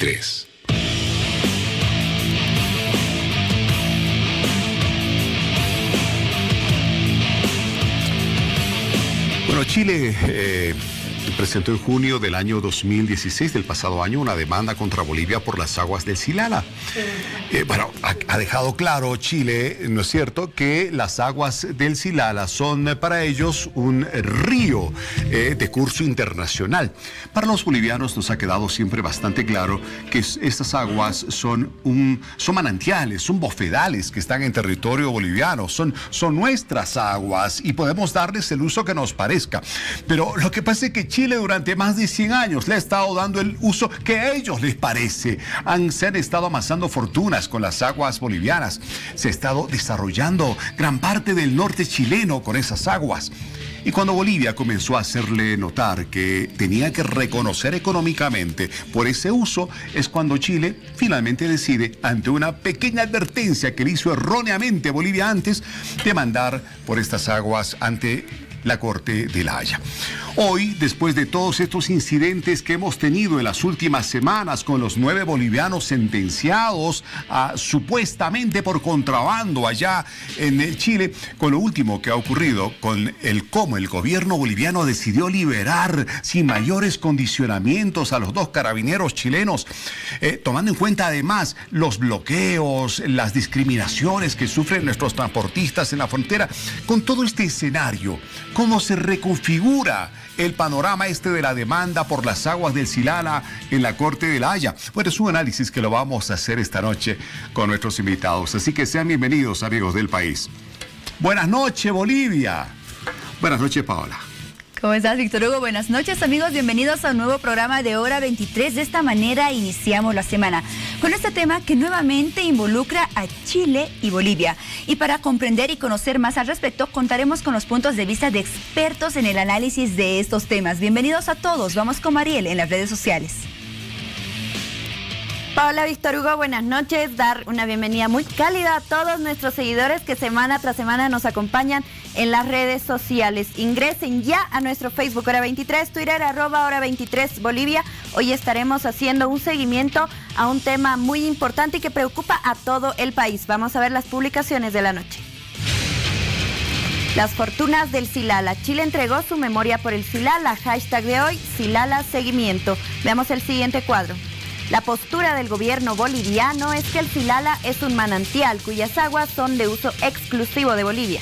23. Bueno, Chile presentó en junio del año 2016, del pasado año, una demanda contra Bolivia por las aguas del Silala. Ha dejado claro Chile, ¿no es cierto?, que las aguas del Silala son para ellos un río de curso internacional. Para los bolivianos nos ha quedado siempre bastante claro que estas aguas son manantiales, son bofedales que están en territorio boliviano, son nuestras aguas y podemos darles el uso que nos parezca. Pero lo que pasa es que Chile durante más de 100 años le ha estado dando el uso que a ellos les parece. Se han estado amasando fortunas con las aguas bolivianas. Se ha estado desarrollando gran parte del norte chileno con esas aguas. Y cuando Bolivia comenzó a hacerle notar que tenía que reconocer económicamente por ese uso, es cuando Chile finalmente decide, ante una pequeña advertencia que le hizo erróneamente Bolivia antes, demandar por estas aguas ante la Corte de La Haya. Hoy, después de todos estos incidentes que hemos tenido en las últimas semanas con los 9 bolivianos sentenciados supuestamente por contrabando allá en Chile, con lo último que ha ocurrido, con cómo el gobierno boliviano decidió liberar sin mayores condicionamientos a los 2 carabineros chilenos, tomando en cuenta además los bloqueos, las discriminaciones que sufren nuestros transportistas en la frontera, con todo este escenario, ¿cómo se reconfigura el panorama de la demanda por las aguas del Silala en la Corte de La Haya? Bueno, es un análisis que lo vamos a hacer esta noche con nuestros invitados. Así que sean bienvenidos, amigos del país. Buenas noches, Bolivia. Buenas noches, Paola. ¿Cómo estás, Víctor Hugo? Buenas noches, amigos. Bienvenidos a un nuevo programa de Hora 23. De esta manera iniciamos la semana con este tema que nuevamente involucra a Chile y Bolivia. Y para comprender y conocer más al respecto, contaremos con los puntos de vista de expertos en el análisis de estos temas. Bienvenidos a todos. Vamos con Mariel en las redes sociales. Paola, Víctor Hugo, buenas noches. Dar una bienvenida muy cálida a todos nuestros seguidores que semana tras semana nos acompañan en las redes sociales. Ingresen ya a nuestro Facebook Hora 23, Twitter @Hora 23 Bolivia. Hoy estaremos haciendo un seguimiento a un tema muy importante y que preocupa a todo el país. Vamos a ver las publicaciones de la noche. Las fortunas del Silala. Chile entregó su memoria por el Silala. Hashtag de hoy, Silala Seguimiento. Veamos el siguiente cuadro. La postura del gobierno boliviano es que el Silala es un manantial cuyas aguas son de uso exclusivo de Bolivia.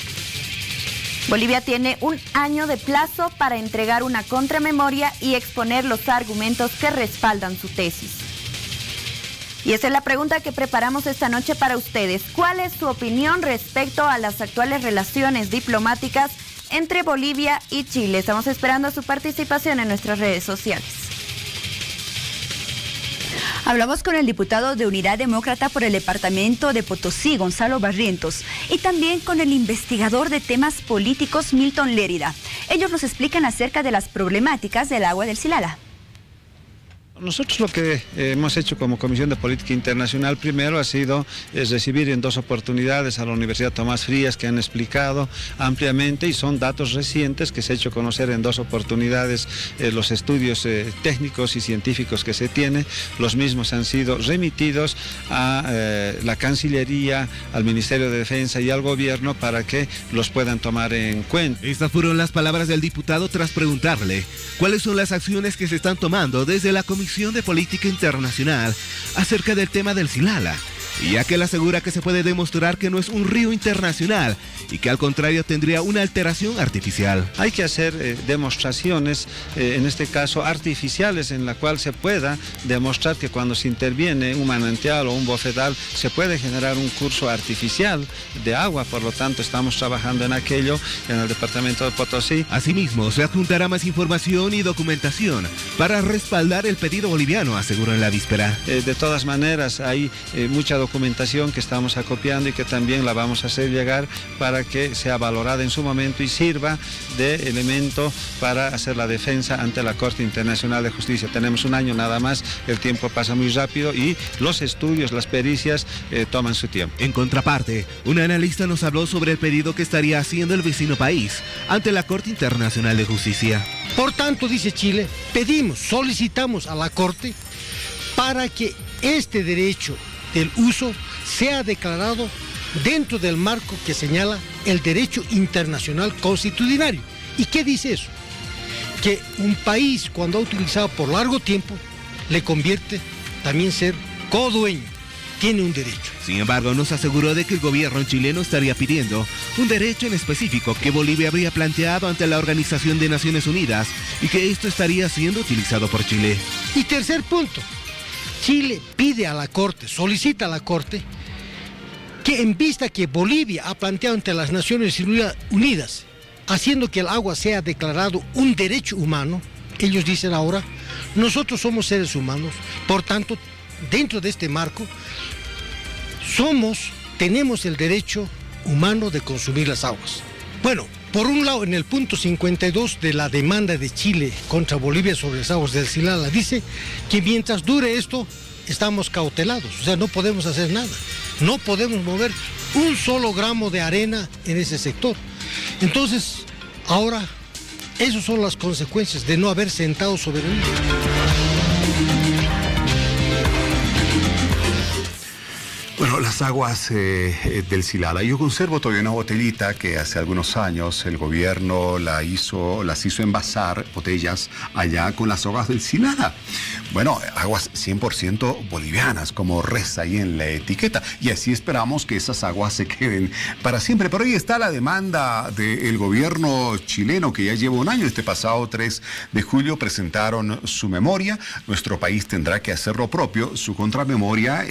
Bolivia tiene un año de plazo para entregar una contramemoria y exponer los argumentos que respaldan su tesis. Y esa es la pregunta que preparamos esta noche para ustedes. ¿Cuál es su opinión respecto a las actuales relaciones diplomáticas entre Bolivia y Chile? Estamos esperando su participación en nuestras redes sociales. Hablamos con el diputado de Unidad Demócrata por el departamento de Potosí, Gonzalo Barrientos, y también con el investigador de temas políticos, Milton Lérida. Ellos nos explican acerca de las problemáticas del agua del Silala. Nosotros lo que hemos hecho como Comisión de Política Internacional primero ha sido recibir en 2 oportunidades a la Universidad Tomás Frías, que han explicado ampliamente, y son datos recientes que se ha hecho conocer en 2 oportunidades los estudios técnicos y científicos que se tienen. Los mismos han sido remitidos a la Cancillería, al Ministerio de Defensa y al Gobierno para que los puedan tomar en cuenta. Estas fueron las palabras del diputado tras preguntarle cuáles son las acciones que se están tomando desde la Comisión de Política Internacional acerca del tema del Silala, y ya que él asegura que se puede demostrar que no es un río internacional y que al contrario tendría una alteración artificial. Hay que hacer demostraciones, en este caso artificiales, en la cual se pueda demostrar que cuando se interviene un manantial o un bofedal se puede generar un curso artificial de agua. Por lo tanto, estamos trabajando en aquello en el departamento de Potosí. Asimismo, se adjuntará más información y documentación para respaldar el pedido boliviano, aseguró en la víspera. De todas maneras, hay mucha documentación que estamos acopiando y que también la vamos a hacer llegar para que sea valorada en su momento y sirva de elemento para hacer la defensa ante la Corte Internacional de Justicia. Tenemos un año nada más, el tiempo pasa muy rápido y los estudios, las pericias toman su tiempo. En contraparte, un analista nos habló sobre el pedido que estaría haciendo el vecino país ante la Corte Internacional de Justicia. Por tanto, dice Chile, solicitamos a la Corte para que este derecho del uso sea declarado dentro del marco que señala el derecho internacional constitucional. ¿Y qué dice eso? Que un país, cuando ha utilizado por largo tiempo, le convierte también ser codueño, tiene un derecho. Sin embargo, nos aseguró de que el gobierno chileno estaría pidiendo un derecho en específico que Bolivia habría planteado ante la Organización de Naciones Unidas y que esto estaría siendo utilizado por Chile. Y tercer punto, Chile pide a la Corte, solicita a la Corte, que en vista que Bolivia ha planteado ante las Naciones Unidas, haciendo que el agua sea declarado un derecho humano, ellos dicen ahora, nosotros somos seres humanos, por tanto, dentro de este marco, tenemos el derecho humano de consumir las aguas. Bueno, por un lado, en el punto 52 de la demanda de Chile contra Bolivia sobre las aguas del Silala, dice que mientras dure esto, estamos cautelados, o sea, no podemos hacer nada, no podemos mover un solo gramo de arena en ese sector. Entonces, ahora, esas son las consecuencias de no haber sentado soberanía. Bueno, las aguas del Silala. Yo conservo todavía una botellita que hace algunos años el gobierno las hizo envasar, botellas allá con las aguas del Silala. Bueno, aguas 100% bolivianas, como reza ahí en la etiqueta. Y así esperamos que esas aguas se queden para siempre. Pero ahí está la demanda del gobierno chileno, que ya lleva un año. Este pasado 3 de julio presentaron su memoria. Nuestro país tendrá que hacer lo propio, su contramemoria,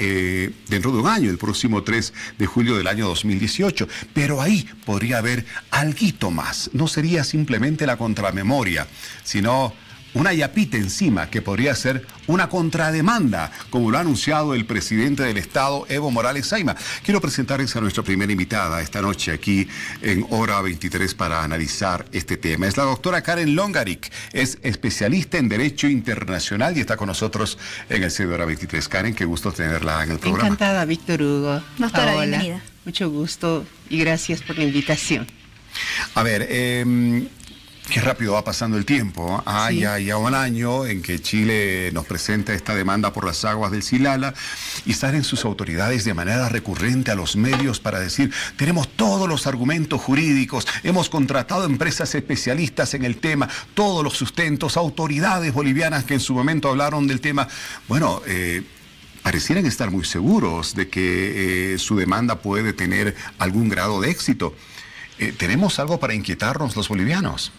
dentro de un año, el próximo 3 de julio del año 2018. Pero ahí podría haber alguito más. No sería simplemente la contramemoria, sino una yapita encima que podría ser una contrademanda, como lo ha anunciado el presidente del Estado, Evo Morales Saima. Quiero presentarles a nuestra primera invitada esta noche aquí en Hora 23 para analizar este tema. Es la doctora Karen Longarik, es especialista en Derecho Internacional y está con nosotros en el set de Hora 23. Karen, qué gusto tenerla en el programa. Encantada, Víctor Hugo. Doctora, Paola, bienvenida. Mucho gusto y gracias por la invitación. A ver, qué rápido va pasando el tiempo. Sí. Ya un año en que Chile nos presenta esta demanda por las aguas del Silala y salen sus autoridades de manera recurrente a los medios para decir, tenemos todos los argumentos jurídicos, hemos contratado empresas especialistas en el tema, todos los sustentos, autoridades bolivianas que en su momento hablaron del tema. Bueno, parecieran estar muy seguros de que su demanda puede tener algún grado de éxito. ¿Tenemos algo para inquietarnos los bolivianos?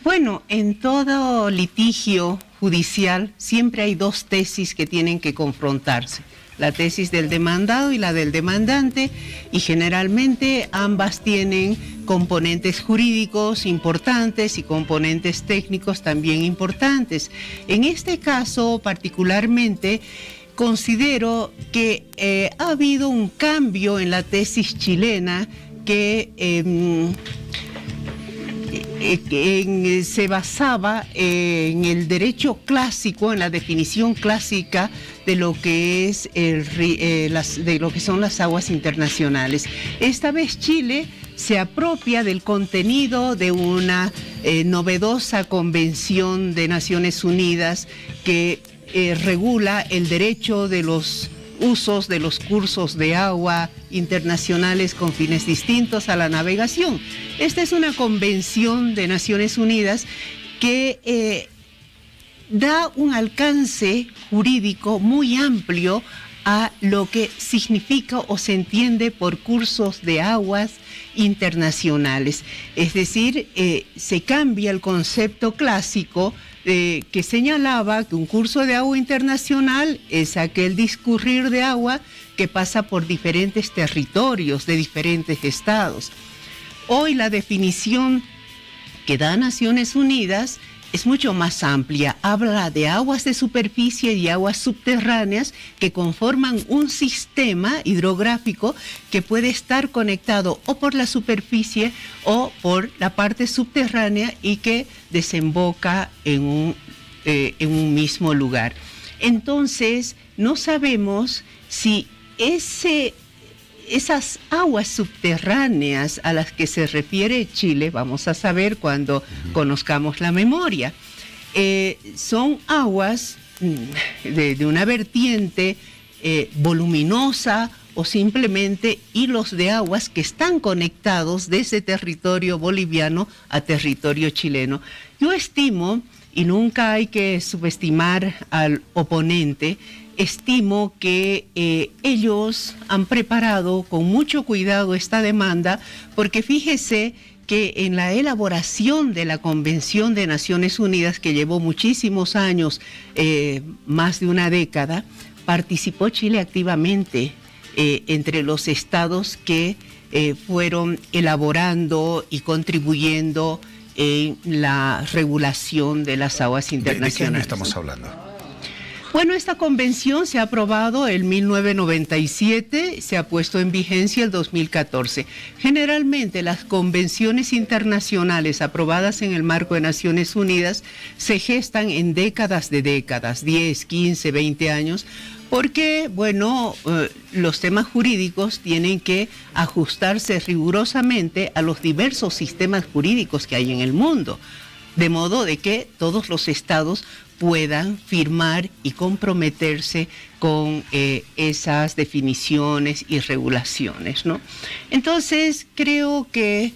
Bueno, en todo litigio judicial siempre hay dos tesis que tienen que confrontarse. La tesis del demandado y la del demandante, y generalmente ambas tienen componentes jurídicos importantes y componentes técnicos también importantes. En este caso particularmente, considero que ha habido un cambio en la tesis chilena que se basaba en el derecho clásico, en la definición clásica de lo que es de lo que son las aguas internacionales. Esta vez Chile se apropia del contenido de una novedosa convención de Naciones Unidas que regula el derecho de los usos de los cursos de agua internacionales con fines distintos a la navegación. Esta es una convención de Naciones Unidas que da un alcance jurídico muy amplio a lo que significa o se entiende por cursos de aguas internacionales. Es decir, se cambia el concepto clásico que señalaba que un curso de agua internacional es aquel discurrir de agua que pasa por diferentes territorios de diferentes estados. Hoy la definición que da Naciones Unidas es mucho más amplia. Habla de aguas de superficie y aguas subterráneas que conforman un sistema hidrográfico que puede estar conectado o por la superficie o por la parte subterránea y que desemboca en un mismo lugar. Entonces, no sabemos si esas aguas subterráneas a las que se refiere Chile, vamos a saber cuando conozcamos la memoria, son aguas de una vertiente voluminosa o simplemente hilos de aguas que están conectados desde territorio boliviano a territorio chileno. Yo estimo, y nunca hay que subestimar al oponente, estimo que ellos han preparado con mucho cuidado esta demanda, porque fíjese que en la elaboración de la Convención de Naciones Unidas, que llevó muchísimos años, más de una década, participó Chile activamente entre los estados que fueron elaborando y contribuyendo en la regulación de las aguas internacionales. ¿De qué año estamos hablando? Bueno, esta convención se ha aprobado en 1997, se ha puesto en vigencia el 2014. Generalmente las convenciones internacionales aprobadas en el marco de Naciones Unidas se gestan en décadas de décadas, 10, 15, 20 años, porque, bueno, los temas jurídicos tienen que ajustarse rigurosamente a los diversos sistemas jurídicos que hay en el mundo, de modo de que todos los estados puedan firmar y comprometerse con esas definiciones y regulaciones, ¿no? Entonces, creo que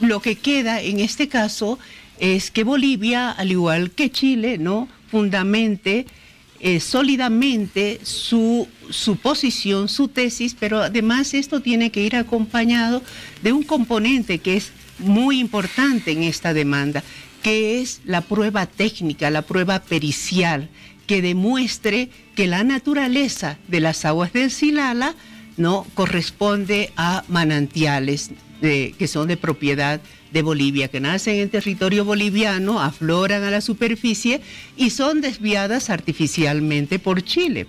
lo que queda en este caso es que Bolivia, al igual que Chile, ¿no?, fundamente sólidamente su posición, su tesis, pero además esto tiene que ir acompañado de un componente que es muy importante en esta demanda, que es la prueba técnica, la prueba pericial, que demuestre que la naturaleza de las aguas del Silala no corresponde a manantiales que son de propiedad de Bolivia, que nacen en territorio boliviano, afloran a la superficie y son desviadas artificialmente por Chile.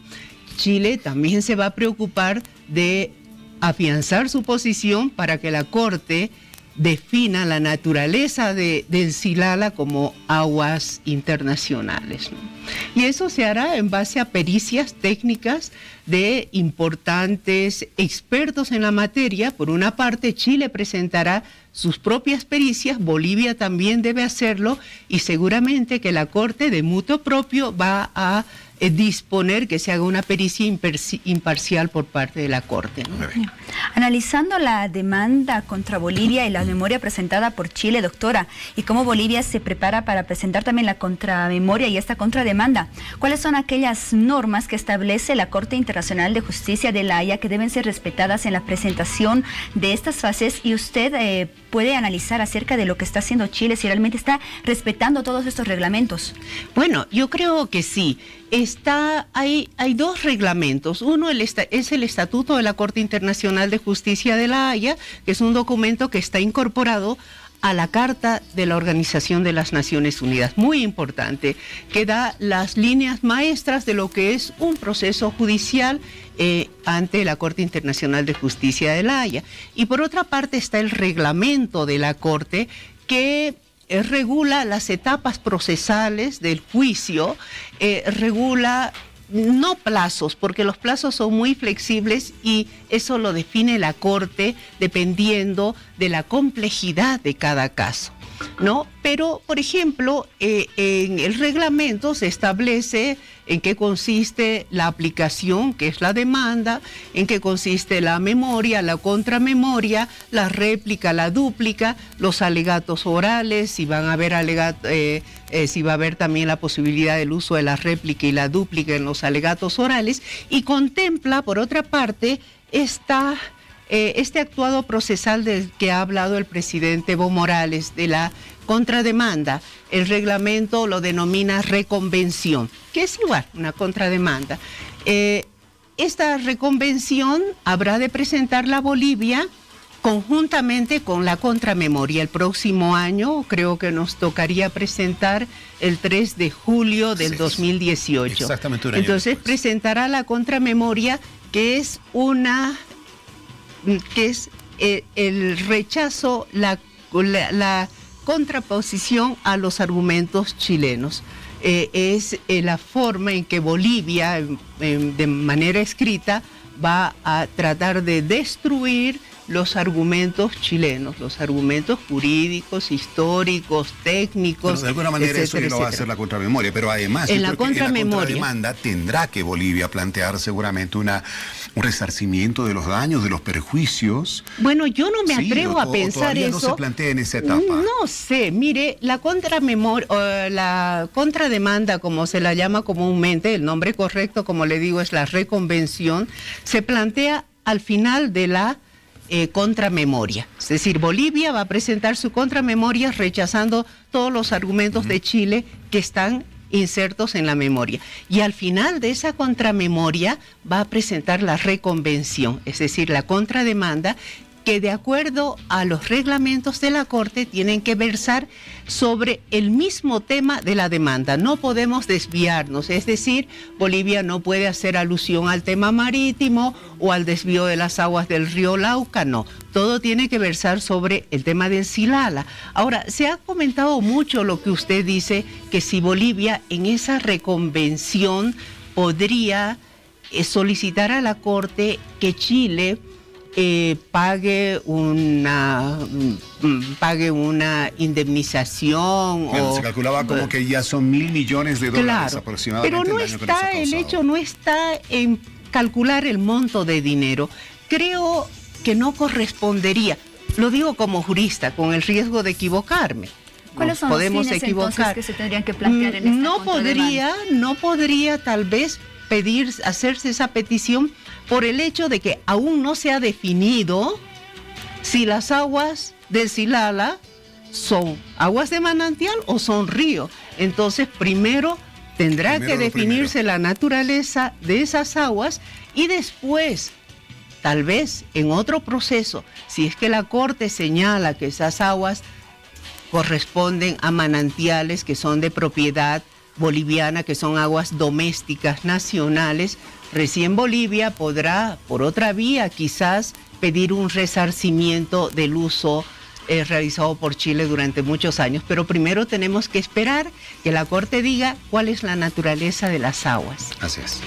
Chile también se va a preocupar de afianzar su posición para que la Corte defina la naturaleza del Silala como aguas internacionales, ¿no? Y eso se hará en base a pericias técnicas de importantes expertos en la materia. Por una parte, Chile presentará sus propias pericias, Bolivia también debe hacerlo, y seguramente que la Corte de mutuo propio va a disponer que se haga una pericia imparcial por parte de la Corte, ¿no? Analizando la demanda contra Bolivia y la memoria presentada por Chile, doctora, y cómo Bolivia se prepara para presentar también la contramemoria y esta contrademanda, ¿cuáles son aquellas normas que establece la Corte Internacional de Justicia de La Haya que deben ser respetadas en la presentación de estas fases? Y usted puede analizar acerca de lo que está haciendo Chile, si realmente respetando todos estos reglamentos. Bueno, yo creo que sí. Hay dos reglamentos. Uno es el Estatuto de la Corte Internacional de Justicia de La Haya, que es un documento que está incorporado a la Carta de la Organización de las Naciones Unidas, muy importante, que da las líneas maestras de lo que es un proceso judicial ante la Corte Internacional de Justicia de La Haya. Y por otra parte está el reglamento de la Corte, que regula las etapas procesales del juicio, regula no plazos, porque los plazos son muy flexibles y eso lo define la Corte dependiendo de la complejidad de cada caso, ¿no? Pero, por ejemplo, en el reglamento se establece en qué consiste la aplicación, que es la demanda, en qué consiste la memoria, la contramemoria, la réplica, la dúplica, los alegatos orales, si van a haber si va a haber también la posibilidad del uso de la réplica y la dúplica en los alegatos orales, y contempla, por otra parte, este actuado procesal del que ha hablado el presidente Evo Morales, de la contrademanda. El reglamento lo denomina reconvención, que es igual una contrademanda. Esta reconvención habrá de presentarla Bolivia conjuntamente con la contramemoria. El próximo año creo que nos tocaría presentar el 3 de julio del 2018. Exactamente un año Entonces después. presentará la contramemoria, que es el rechazo, la contraposición a los argumentos chilenos. Es la forma en que Bolivia, de manera escrita, va a tratar de destruir los argumentos chilenos, los argumentos jurídicos, históricos, técnicos. Pero de alguna manera etcétera, eso lo va a hacer la contramemoria, pero además en la contrademanda tendrá que Bolivia plantear seguramente un resarcimiento de los daños, de los perjuicios. Bueno, yo no me atrevo a pensar eso. No se plantea en esa etapa. No sé, mire, la contrademanda, como se la llama comúnmente, el nombre correcto, como le digo, es la reconvención, se plantea al final de la contramemoria. Es decir, Bolivia va a presentar su contramemoria rechazando todos los argumentos de Chile que están insertos en la memoria. Y al final de esa contramemoria va a presentar la reconvención, es decir, la contrademanda, que de acuerdo a los reglamentos de la Corte tienen que versar sobre el mismo tema de la demanda. No podemos desviarnos, es decir, Bolivia no puede hacer alusión al tema marítimo o al desvío de las aguas del río Lauca, no. Todo tiene que versar sobre el tema del Silala. Ahora, se ha comentado mucho lo que usted dice, que si Bolivia en esa reconvención podría solicitar a la Corte que Chile pague una indemnización. Bueno, se calculaba como que ya son $1.000 millones claro, aproximadamente. Pero no está, el hecho no está en calcular el monto de dinero. Creo que no correspondería, lo digo como jurista, con el riesgo de equivocarme. ¿Cuáles son podemos los fines equivocar entonces que se tendrían que plantear en esta no podría tal vez hacerse esa petición por el hecho de que aún no se ha definido si las aguas del Silala son aguas de manantial o son río. Entonces, primero tendrá que definirse la naturaleza de esas aguas y después, tal vez en otro proceso, si es que la Corte señala que esas aguas corresponden a manantiales que son de propiedad boliviana, que son aguas domésticas nacionales, recién Bolivia podrá, por otra vía, quizás pedir un resarcimiento del uso realizado por Chile durante muchos años. Pero primero tenemos que esperar que la Corte diga cuál es la naturaleza de las aguas. Así es.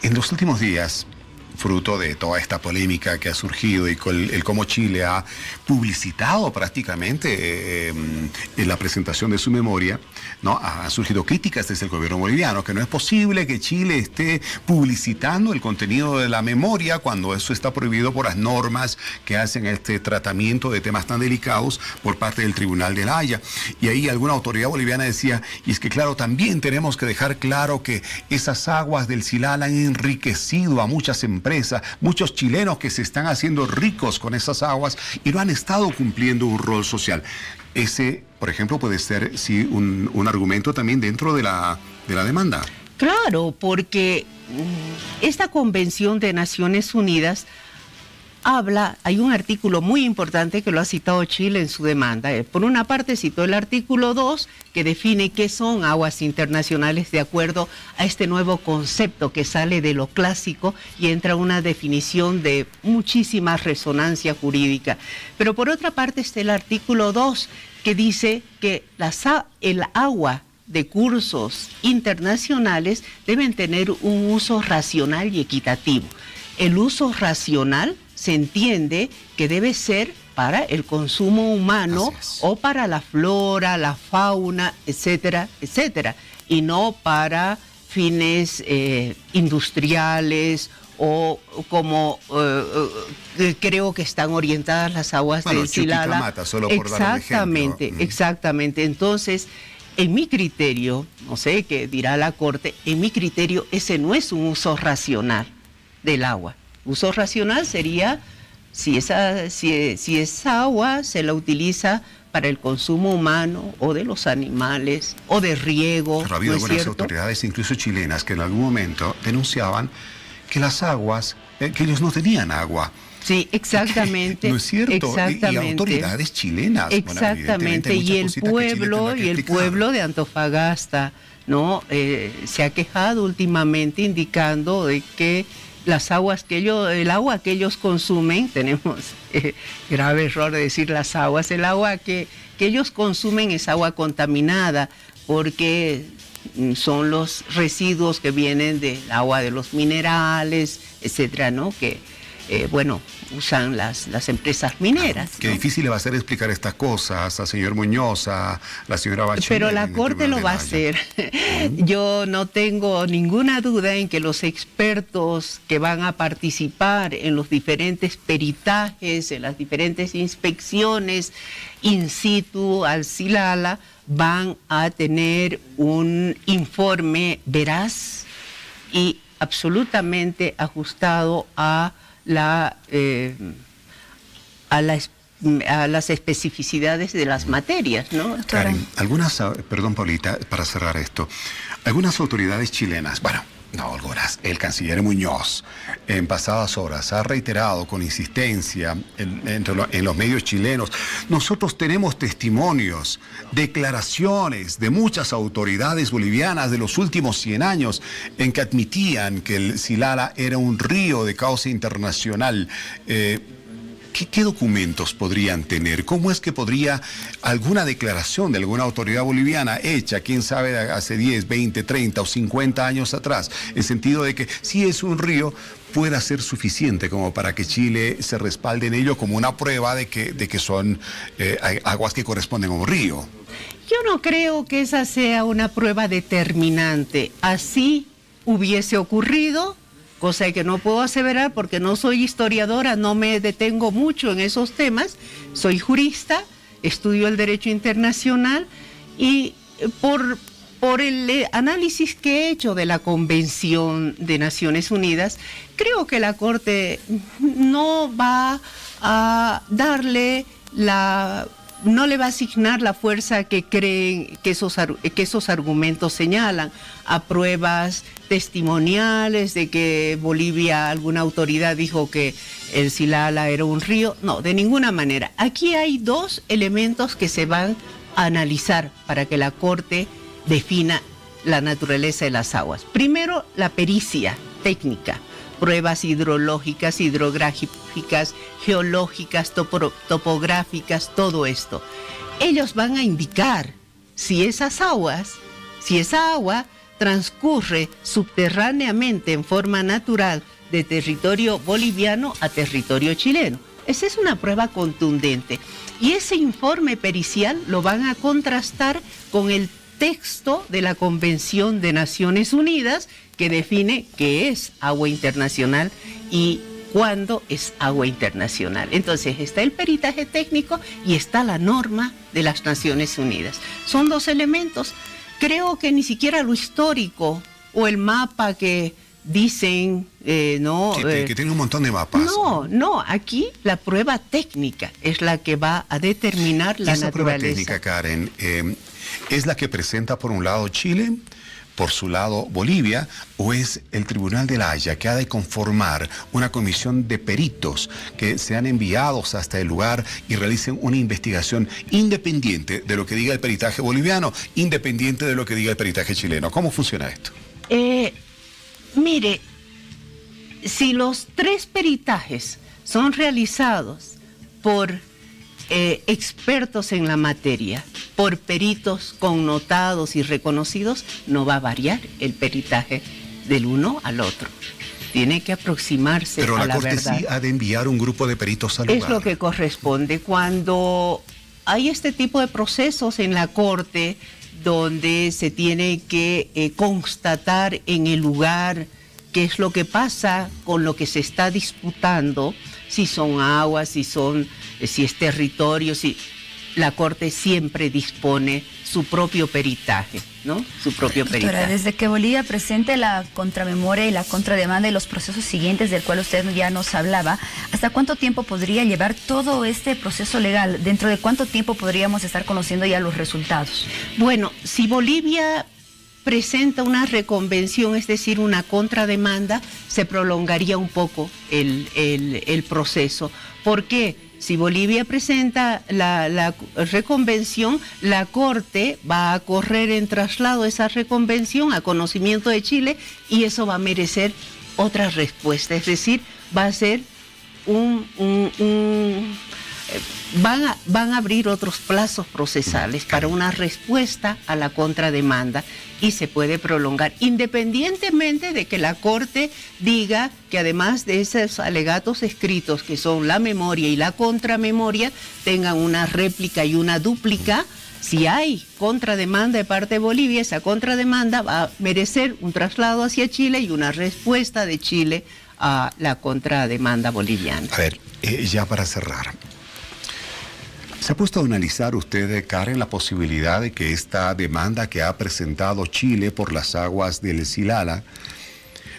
En los últimos días, fruto de toda esta polémica que ha surgido y el cómo Chile ha publicitado prácticamente en la presentación de su memoria, ¿no? Ha surgido críticas desde el gobierno boliviano, que no es posible que Chile esté publicitando el contenido de la memoria cuando eso está prohibido por las normas que hacen este tratamiento de temas tan delicados por parte del Tribunal de La Haya. Y ahí alguna autoridad boliviana decía, y es que claro, también tenemos que dejar claro que esas aguas del Silala han enriquecido a muchas empresas, muchos chilenos que se están haciendo ricos con esas aguas y no han estado cumpliendo un rol social. Ese, por ejemplo, puede ser sí, un argumento también dentro de la demanda. Claro, porque esta Convención de Naciones Unidas hay un artículo muy importante que lo ha citado Chile en su demanda. Por una parte citó el artículo 2, que define qué son aguas internacionales de acuerdo a este nuevo concepto que sale de lo clásico y entra una definición de muchísima resonancia jurídica. Pero por otra parte está el artículo 2, que dice que el agua de cursos internacionales deben tener un uso racional y equitativo. El uso racional se entiende que debe ser para el consumo humano o para la flora, la fauna, etcétera, etcétera, y no para fines industriales o como creo que están orientadas las aguas del Silala. Mata, solo por exactamente, dar un exactamente. Entonces, en mi criterio, no sé qué dirá la Corte, en mi criterio ese no es un uso racional del agua. Uso racional sería si esa agua se la utiliza para el consumo humano o de los animales o de riego. Pero ha habido algunas autoridades, incluso chilenas, que en algún momento denunciaban que las aguas, que ellos no tenían agua. Sí, exactamente. ¿No es cierto? Exactamente. Y autoridades chilenas. Exactamente. Bueno, y el pueblo de Antofagasta, ¿no? Se ha quejado últimamente indicando de que las aguas el agua que ellos consumen, tenemos grave error de decir las aguas, el agua que ellos consumen es agua contaminada porque son los residuos que vienen del agua de los minerales, etcétera, ¿no? Que usan las empresas mineras. Qué difícil le va a ser explicar estas cosas al señor Muñoz, a la señora Bachelet. Pero la Corte lo va a hacer. Yo no tengo ninguna duda en que los expertos que van a participar en los diferentes peritajes, en las diferentes inspecciones in situ al Silala, van a tener un informe veraz y absolutamente ajustado a las especificidades de las materias, ¿no? Karen, perdón, Paulita, para cerrar esto, algunas autoridades chilenas, el canciller Muñoz, en pasadas horas ha reiterado con insistencia en los medios chilenos, nosotros tenemos testimonios, declaraciones de muchas autoridades bolivianas de los últimos 100 años en que admitían que el Silala era un río de causa internacional. ¿Qué documentos podrían tener? ¿Cómo es que podría alguna declaración de alguna autoridad boliviana hecha, quién sabe, hace 10, 20, 30 o 50 años atrás, en sentido de que si es un río, pueda ser suficiente como para que Chile se respalde en ello como una prueba de que son aguas que corresponden a un río? Yo no creo que esa sea una prueba determinante. Así hubiese ocurrido, cosa que no puedo aseverar porque no soy historiadora, no me detengo mucho en esos temas, soy jurista, estudio el derecho internacional y por el análisis que he hecho de la Convención de Naciones Unidas, creo que la Corte no va a no le va a asignar la fuerza que creen que esos argumentos señalan a pruebas testimoniales de que Bolivia, alguna autoridad dijo que el Silala era un río. No, de ninguna manera. Aquí hay dos elementos que se van a analizar para que la Corte defina la naturaleza de las aguas. Primero, la pericia técnica. Pruebas hidrológicas, hidrográficas, geológicas, topográficas, todo esto. Ellos van a indicar si esa agua transcurre subterráneamente en forma natural de territorio boliviano a territorio chileno. Esa es una prueba contundente. Y ese informe pericial lo van a contrastar con el texto de la Convención de Naciones Unidas que define qué es agua internacional y cuándo es agua internacional. Entonces está el peritaje técnico y está la norma de las Naciones Unidas. Son dos elementos. Creo que ni siquiera lo histórico o el mapa que dicen, que tiene un montón de mapas. No, aquí la prueba técnica es la que va a determinar la naturaleza. ¿Esa prueba técnica, Karen, es la que presenta por un lado Chile, por su lado Bolivia, o es el Tribunal de la Haya que ha de conformar una comisión de peritos que sean enviados hasta el lugar y realicen una investigación independiente de lo que diga el peritaje boliviano, independiente de lo que diga el peritaje chileno? ¿Cómo funciona esto? Mire, si los tres peritajes son realizados por expertos en la materia, por peritos connotados y reconocidos, no va a variar el peritaje del uno al otro. Tiene que aproximarse a la verdad. Pero la Corte sí ha de enviar un grupo de peritos al lugar. Es lo que corresponde. Cuando hay este tipo de procesos en la Corte donde se tiene que constatar en el lugar qué es lo que pasa con lo que se está disputando, si son aguas, si es territorio, la Corte siempre dispone su propio peritaje, ¿no? Su propio peritaje. Doctora, desde que Bolivia presente la contramemoria y la contrademanda y los procesos siguientes del cual usted ya nos hablaba, ¿hasta cuánto tiempo podría llevar todo este proceso legal? ¿Dentro de cuánto tiempo podríamos estar conociendo ya los resultados? Bueno, si Bolivia presenta una reconvención, es decir, una contrademanda, se prolongaría un poco el proceso. ¿Por qué? Si Bolivia presenta la reconvención, la Corte va a correr en traslado esa reconvención a conocimiento de Chile y eso va a merecer otra respuesta. Es decir, va a ser van a abrir otros plazos procesales para una respuesta a la contrademanda y se puede prolongar, independientemente de que la Corte diga que además de esos alegatos escritos, que son la memoria y la contramemoria, tengan una réplica y una dúplica. Si hay contrademanda de parte de Bolivia, esa contrademanda va a merecer un traslado hacia Chile y una respuesta de Chile a la contrademanda boliviana. A ver, ya para cerrar, ¿se ha puesto a analizar usted, Karen, la posibilidad de que esta demanda que ha presentado Chile por las aguas del Silala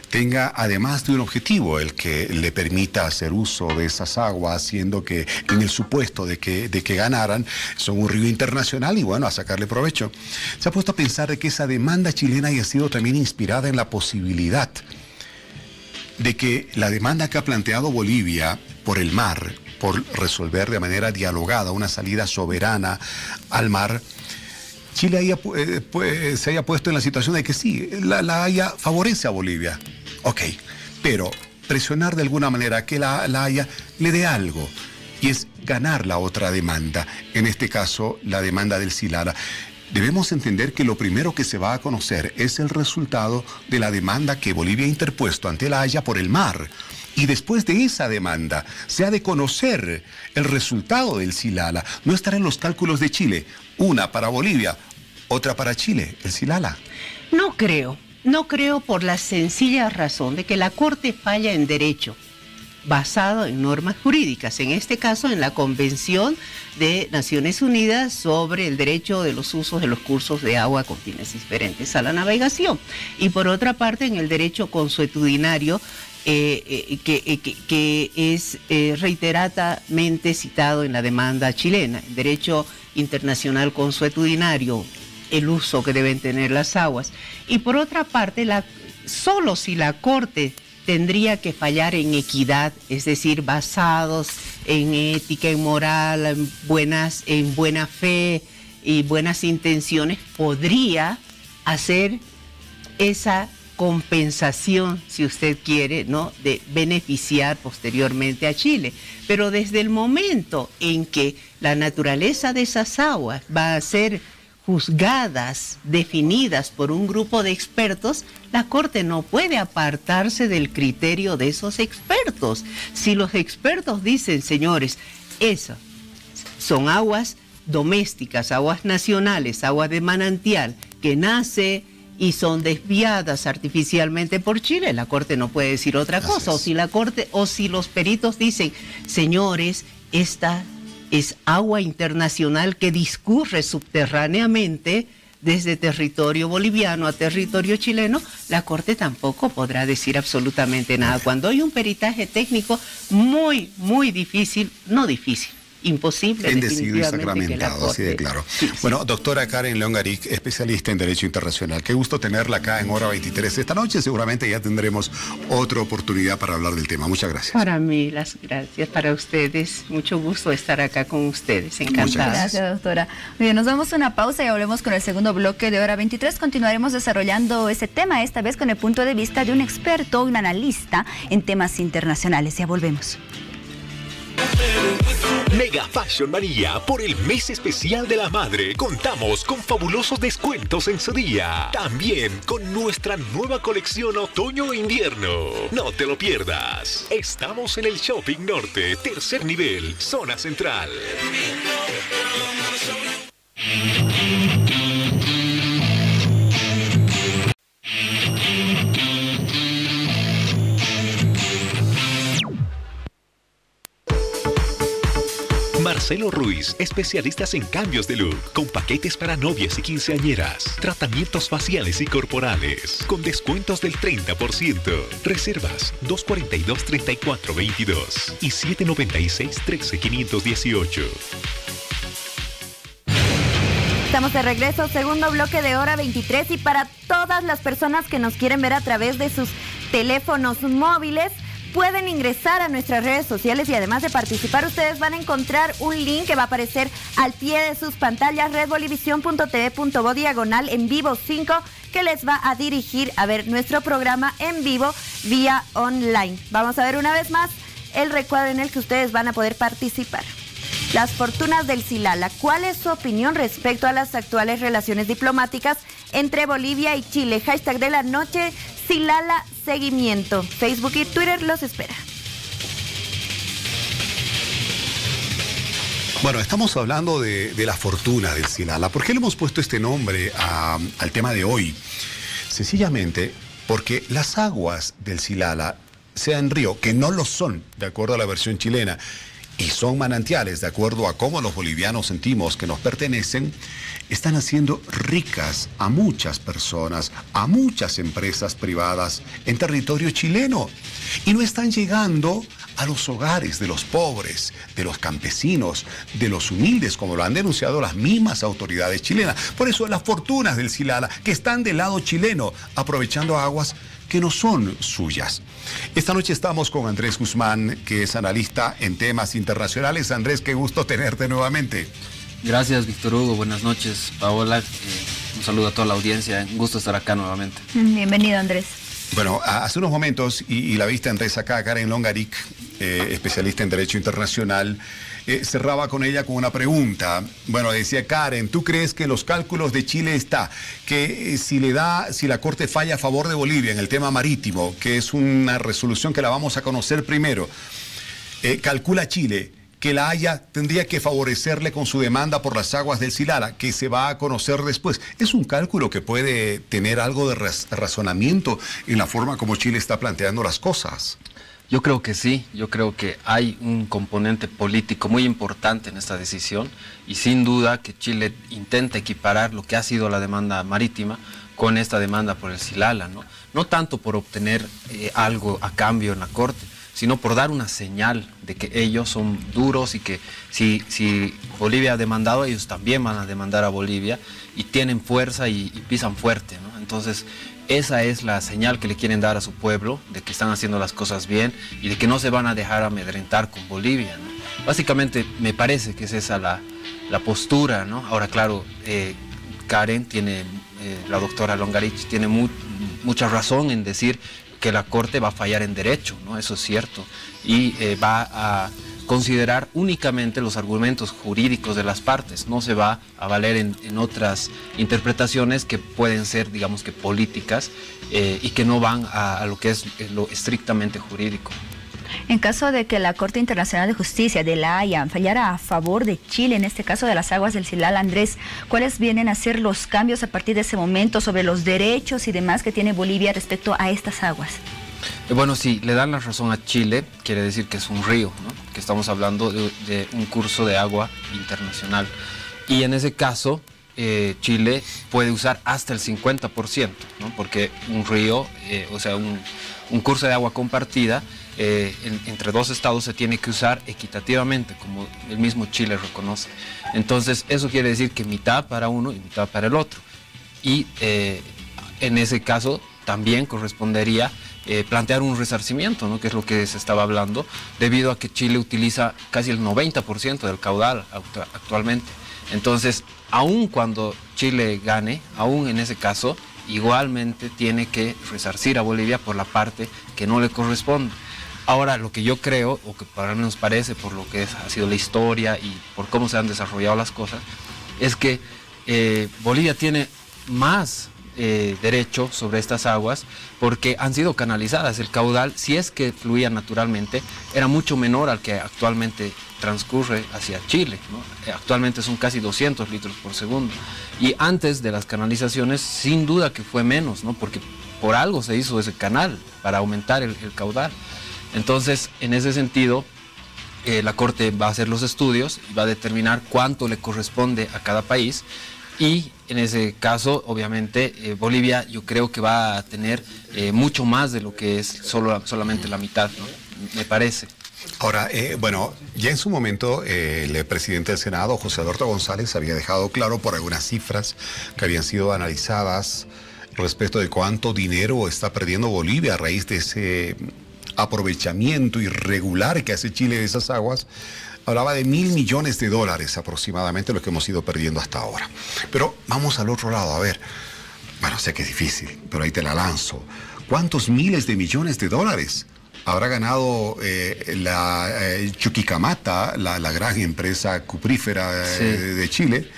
tenga además de un objetivo, el que le permita hacer uso de esas aguas, siendo que en el supuesto de que ganaran, son un río internacional y bueno, a sacarle provecho? ¿Se ha puesto a pensar de que esa demanda chilena haya sido también inspirada en la posibilidad de que la demanda que ha planteado Bolivia por el mar, por resolver de manera dialogada una salida soberana al mar, Chile se haya puesto en la situación de que sí, la Haya favorece a Bolivia? Ok, pero presionar de alguna manera que la Haya le dé algo, y es ganar la otra demanda, en este caso la demanda del Silala. Debemos entender que lo primero que se va a conocer es el resultado de la demanda que Bolivia ha interpuesto ante la Haya por el mar. Y después de esa demanda se ha de conocer el resultado del Silala. No estará en los cálculos de Chile, una para Bolivia, otra para Chile, el Silala. No creo por la sencilla razón de que la Corte falla en derecho, basado en normas jurídicas, en este caso en la Convención de Naciones Unidas sobre el derecho de los usos de los cursos de agua con fines diferentes a la navegación, y por otra parte en el derecho consuetudinario que es reiteradamente citado en la demanda chilena, el derecho internacional consuetudinario, el uso que deben tener las aguas. Y por otra parte, solo si la Corte tendría que fallar en equidad, es decir, basados en ética, en moral, en buena fe y buenas intenciones, podría hacer esa compensación, si usted quiere, ¿no?, de beneficiar posteriormente a Chile. Pero desde el momento en que la naturaleza de esas aguas va a ser juzgadas, definidas por un grupo de expertos, la Corte no puede apartarse del criterio de esos expertos. Si los expertos dicen, señores, esas son aguas domésticas, aguas nacionales, aguas de manantial, que nace y son desviadas artificialmente por Chile, la Corte no puede decir otra cosa. O si los peritos dicen, señores, esta es agua internacional que discurre subterráneamente desde territorio boliviano a territorio chileno, la Corte tampoco podrá decir absolutamente nada. Cuando hay un peritaje técnico muy, muy difícil, no difícil, imposible, bendecido y sacramentado, así de claro. Sí, sí. Bueno, doctora Karen León Garik, especialista en Derecho Internacional, qué gusto tenerla acá en Hora 23 esta noche. Seguramente ya tendremos otra oportunidad para hablar del tema. Muchas gracias. Para mí, las gracias. Para ustedes, mucho gusto estar acá con ustedes. Encantada. Gracias, doctora. Bien, nos damos una pausa y volvemos con el segundo bloque de Hora 23. Continuaremos desarrollando ese tema, esta vez con el punto de vista de un experto, un analista en temas internacionales. Ya volvemos. Mega Fashion Manía, por el mes especial de la madre, contamos con fabulosos descuentos en su día. También con nuestra nueva colección otoño-invierno. No te lo pierdas. Estamos en el Shopping Norte, tercer nivel, zona central. Marcelo Ruiz, especialistas en cambios de look, con paquetes para novias y quinceañeras, tratamientos faciales y corporales, con descuentos del 30%. Reservas 242-3422 y 796-13518. Estamos de regreso, segundo bloque de Hora 23, y para todas las personas que nos quieren ver a través de sus teléfonos móviles, pueden ingresar a nuestras redes sociales y además de participar, ustedes van a encontrar un link que va a aparecer al pie de sus pantallas, redbolivision.tv.bo/en vivo 5, que les va a dirigir a ver nuestro programa en vivo vía online. Vamos a ver una vez más el recuadro en el que ustedes van a poder participar. Las fortunas del Silala. ¿Cuál es su opinión respecto a las actuales relaciones diplomáticas entre Bolivia y Chile? Hashtag de la noche, Silala Seguimiento. Facebook y Twitter los espera. Bueno, estamos hablando de la fortuna del Silala. ¿Por qué le hemos puesto este nombre al tema de hoy? Sencillamente porque las aguas del Silala, sean río, que no lo son, de acuerdo a la versión chilena, y son manantiales, de acuerdo a cómo los bolivianos sentimos que nos pertenecen, están haciendo ricas a muchas personas, a muchas empresas privadas en territorio chileno. Y no están llegando a los hogares de los pobres, de los campesinos, de los humildes, como lo han denunciado las mismas autoridades chilenas. Por eso las fortunas del Silala, que están del lado chileno, aprovechando aguas que no son suyas. Esta noche estamos con Andrés Guzmán, que es analista en temas internacionales. Andrés, qué gusto tenerte nuevamente. Gracias, Víctor Hugo. Buenas noches, Paola. Un saludo a toda la audiencia. Un gusto estar acá nuevamente. Bienvenido, Andrés. Bueno, hace unos momentos, y la viste Andrés acá, Karen Longaric, especialista en Derecho Internacional, cerraba con ella con una pregunta. Bueno, decía Karen, ¿tú crees que los cálculos de Chile está que si la Corte falla a favor de Bolivia en el tema marítimo, que es una resolución que la vamos a conocer primero, calcula Chile que La Haya tendría que favorecerle con su demanda por las aguas del Silala, que se va a conocer después? ¿Es un cálculo que puede tener algo de razonamiento en la forma como Chile está planteando las cosas? Yo creo que sí, yo creo que hay un componente político muy importante en esta decisión y sin duda que Chile intenta equiparar lo que ha sido la demanda marítima con esta demanda por el Silala, ¿no? No tanto por obtener algo a cambio en la Corte, sino por dar una señal de que ellos son duros y que si Bolivia ha demandado, ellos también van a demandar a Bolivia y tienen fuerza y pisan fuerte, ¿no? Entonces, esa es la señal que le quieren dar a su pueblo, de que están haciendo las cosas bien y de que no se van a dejar amedrentar con Bolivia, ¿no? Básicamente, me parece que es esa la postura, ¿no? Ahora, claro, Karen tiene, la doctora Longarich tiene mucha razón en decir que la Corte va a fallar en derecho, ¿no? Eso es cierto, y va a considerar únicamente los argumentos jurídicos de las partes, no se va a valer en otras interpretaciones que pueden ser, digamos que políticas, y que no van a lo que es lo estrictamente jurídico. En caso de que la Corte Internacional de Justicia de La Haya fallara a favor de Chile, en este caso de las aguas del Silala, Andrés, ¿cuáles vienen a ser los cambios a partir de ese momento sobre los derechos y demás que tiene Bolivia respecto a estas aguas? Bueno, si le dan la razón a Chile, quiere decir que es un río, ¿no? Que estamos hablando de un curso de agua internacional. Y en ese caso, Chile puede usar hasta el 50%, ¿no? Porque un río, o sea, un curso de agua compartida, entre dos estados se tiene que usar equitativamente, como el mismo Chile reconoce. Entonces, eso quiere decir que mitad para uno y mitad para el otro. Y en ese caso también correspondería plantear un resarcimiento, ¿no? Que es lo que se estaba hablando, debido a que Chile utiliza casi el 90% del caudal actualmente. Entonces, aun cuando Chile gane, aún en ese caso, igualmente tiene que resarcir a Bolivia por la parte que no le corresponde. Ahora, lo que yo creo, o que para mí nos parece, por lo que ha sido la historia y por cómo se han desarrollado las cosas, es que Bolivia tiene más derecho sobre estas aguas porque han sido canalizadas. El caudal, si es que fluía naturalmente, era mucho menor al que actualmente transcurre hacia Chile, ¿no? Actualmente son casi 200 litros por segundo. Y antes de las canalizaciones, sin duda que fue menos, ¿no? Porque por algo se hizo ese canal, para aumentar el caudal. Entonces, en ese sentido, la Corte va a hacer los estudios y va a determinar cuánto le corresponde a cada país. Y en ese caso, obviamente, Bolivia yo creo que va a tener mucho más de lo que es solamente la mitad, ¿no? Me parece. Ahora, bueno, ya en su momento el presidente del Senado, José Alberto González, había dejado claro por algunas cifras que habían sido analizadas respecto de cuánto dinero está perdiendo Bolivia a raíz de ese aprovechamiento irregular que hace Chile de esas aguas. Hablaba de $1.000 millones aproximadamente, lo que hemos ido perdiendo hasta ahora. Pero vamos al otro lado, a ver. Bueno, sé que es difícil, pero ahí te la lanzo. ¿Cuántos miles de millones de dólares habrá ganado Chuquicamata, la gran empresa cuprífera de Chile.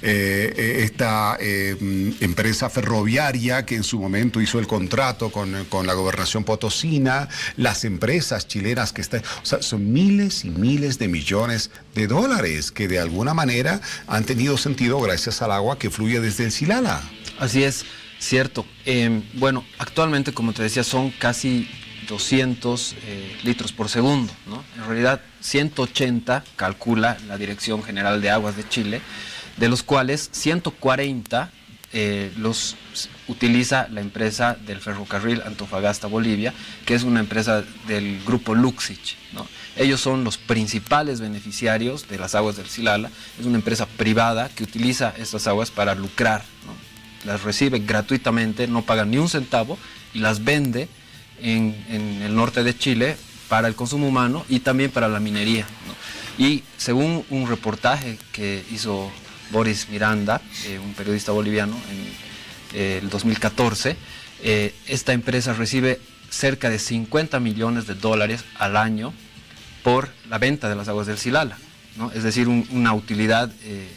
Esta empresa ferroviaria que en su momento hizo el contrato con la gobernación potosina, las empresas chilenas que están, o sea, son miles y miles de millones de dólares que de alguna manera han tenido sentido gracias al agua que fluye desde el Silala. Así es, cierto. Bueno, actualmente, como te decía, son casi 200 litros por segundo, ¿no? En realidad, 180 calcula la Dirección General de Aguas de Chile, de los cuales 140 los utiliza la empresa del ferrocarril Antofagasta-Bolivia, que es una empresa del grupo Luxich, ¿no? Ellos son los principales beneficiarios de las aguas del Silala. Es una empresa privada que utiliza estas aguas para lucrar, ¿no? Las recibe gratuitamente, no paga ni un centavo y las vende en el norte de Chile para el consumo humano y también para la minería, ¿no? Y según un reportaje que hizo Boris Miranda, un periodista boliviano, en el 2014, esta empresa recibe cerca de $50 millones al año por la venta de las aguas del Silala, ¿no? Es decir, una utilidad